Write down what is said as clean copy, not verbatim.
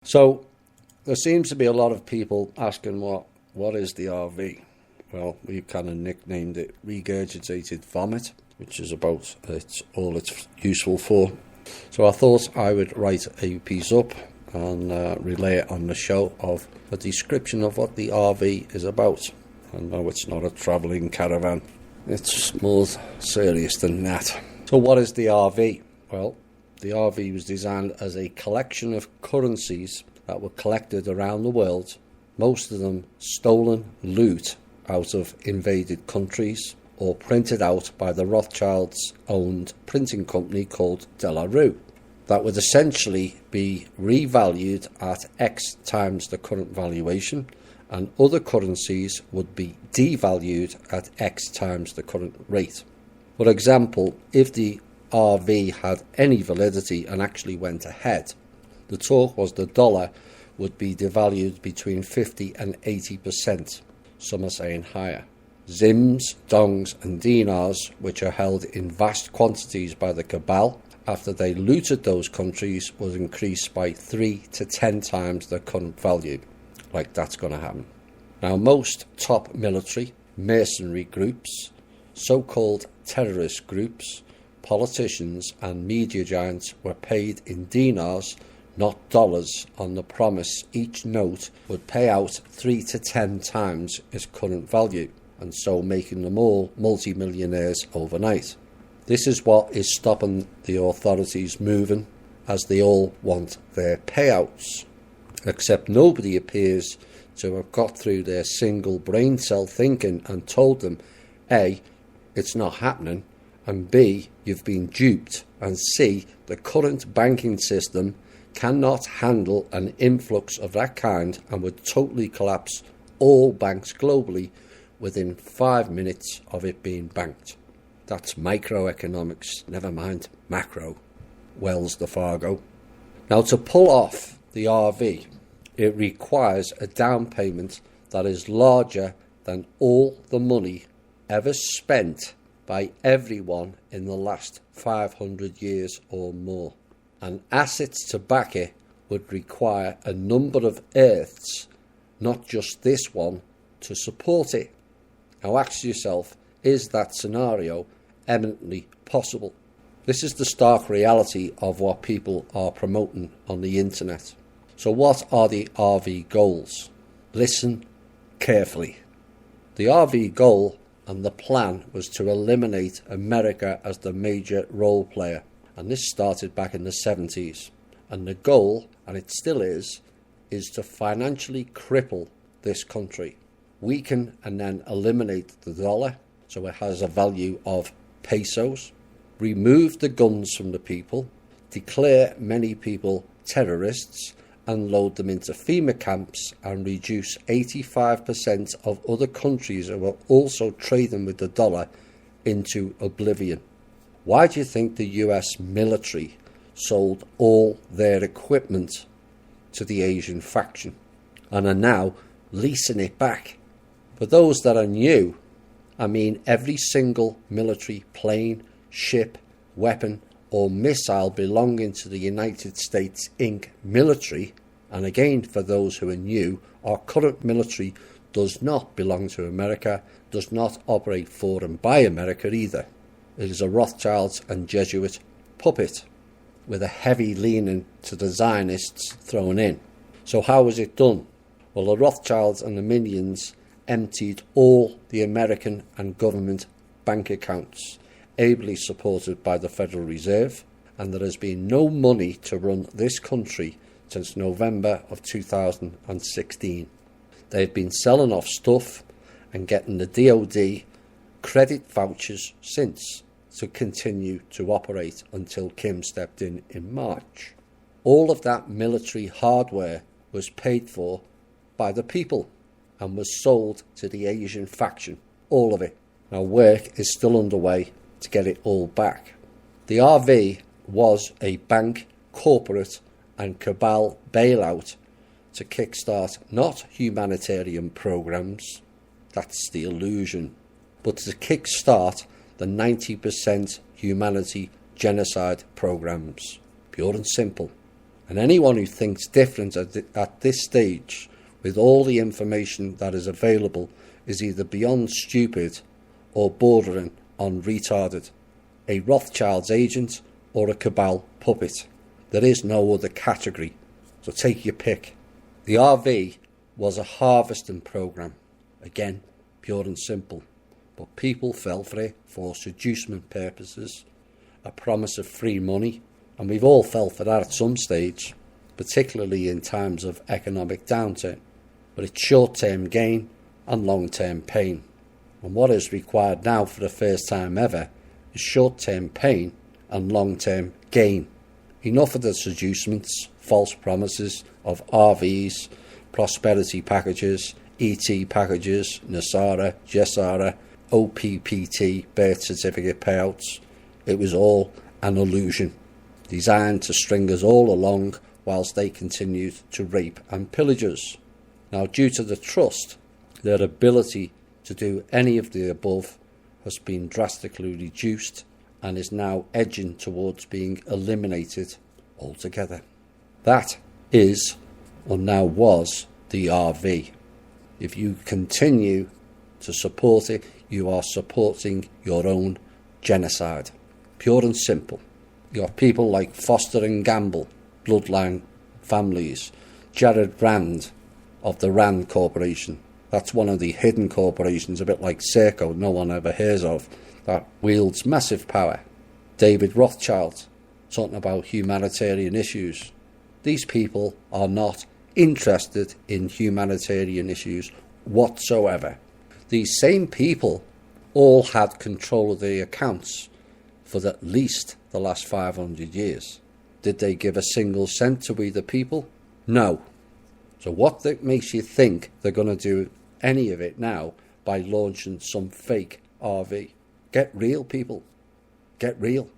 So there seems to be a lot of people asking what is the RV? Well, we've kind of nicknamed it regurgitated vomit, which is about all it's useful for. So I thought I would write a piece up and relay it on the show of a description of what the RV is about. And no, it's not a travelling caravan. It's more serious than that. So what is the RV? Well, the RV was designed as a collection of currencies that were collected around the world, most of them stolen loot out of invaded countries or printed out by the Rothschilds' owned printing company called De La Rue. That would essentially be revalued at X times the current valuation, and other currencies would be devalued at X times the current rate. For example, if the RV had any validity and actually went ahead, the talk was the dollar would be devalued between 50 and 80%. Some are saying higher. Zims, dongs and dinars, which are held in vast quantities by the cabal, after they looted those countries, was increased by 3 to 10 times their current value. Like that's going to happen. Now, most top military, mercenary groups, so-called terrorist groups, politicians and media giants were paid in dinars, not dollars, on the promise each note would pay out 3 to 10 times its current value, and so making them all multi-millionaires overnight. This is what is stopping the authorities moving, as they all want their payouts. Except nobody appears to have got through their single brain cell thinking and told them, A, it's not happening, and B, you've been duped, and C, the current banking system cannot handle an influx of that kind and would totally collapse all banks globally within 5 minutes of it being banked. That's microeconomics, never mind macro. Wells de Fargo. Now, to pull off the RV, it requires a down payment that is larger than all the money ever spent by everyone in the last 500 years or more. And assets to back it would require a number of Earths, not just this one, to support it. Now ask yourself, is that scenario eminently possible? This is the stark reality of what people are promoting on the internet. So what are the RV goals? Listen carefully. The RV goal and the plan was to eliminate America as the major role player. And this started back in the 70s. And the goal, and it still is to financially cripple this country. Weaken and then eliminate the dollar, so it has a value of pesos. Remove the guns from the people. Declare many people terrorists and load them into FEMA camps, and reduce 85% of other countries who are also trading with the dollar into oblivion. Why do you think the US military sold all their equipment to the Asian faction and are now leasing it back? For those that are new, I mean every single military plane, ship, weapon or missile belonging to the United States Inc. military, and again for those who are new, our current military does not belong to America, does not operate for and by America either. It is a Rothschilds and Jesuit puppet with a heavy leaning to the Zionists thrown in. So how was it done? Well, the Rothschilds and the minions emptied all the American and government bank accounts, ably supported by the Federal Reserve, and there has been no money to run this country since November of 2016. They've been selling off stuff and getting the DOD credit vouchers since to continue to operate until Kim stepped in March. All of that military hardware was paid for by the people and was sold to the Asian faction, all of it. Now work is still underway to get it all back. The RV was a bank, corporate and cabal bailout to kickstart not humanitarian programs, that's the illusion, but to kickstart the 90% humanity genocide programs, pure and simple. And anyone who thinks different at this stage, with all the information that is available, is either beyond stupid or bordering on retarded, a Rothschild's agent or a cabal puppet. There is no other category, so take your pick. The RV was a harvesting programme, again, pure and simple, but people fell for it for seducement purposes, a promise of free money, and we've all fell for that at some stage, particularly in times of economic downturn. But it's short-term gain and long-term pain. And what is required now for the first time ever is short-term pain and long-term gain. Enough of the seducements, false promises of RVs, prosperity packages, ET packages, NESARA, GESARA, OPPT, birth certificate payouts. It was all an illusion, designed to string us all along whilst they continued to rape and pillage us. Now, due to the trust, their ability to do any of the above has been drastically reduced and is now edging towards being eliminated altogether. That is, or now was, the RV. If you continue to support it, you are supporting your own genocide. Pure and simple. You have people like Foster and Gamble, bloodline families, Jared Rand of the Rand Corporation. That's one of the hidden corporations, a bit like Serco, no one ever hears of, that wields massive power. David Rothschild, talking about humanitarian issues. These people are not interested in humanitarian issues whatsoever. These same people all had control of the accounts for at least the last 500 years. Did they give a single cent to we the people? No. So what makes you think they're going to do any of it now by launching some fake RV? Get real, people. Get real.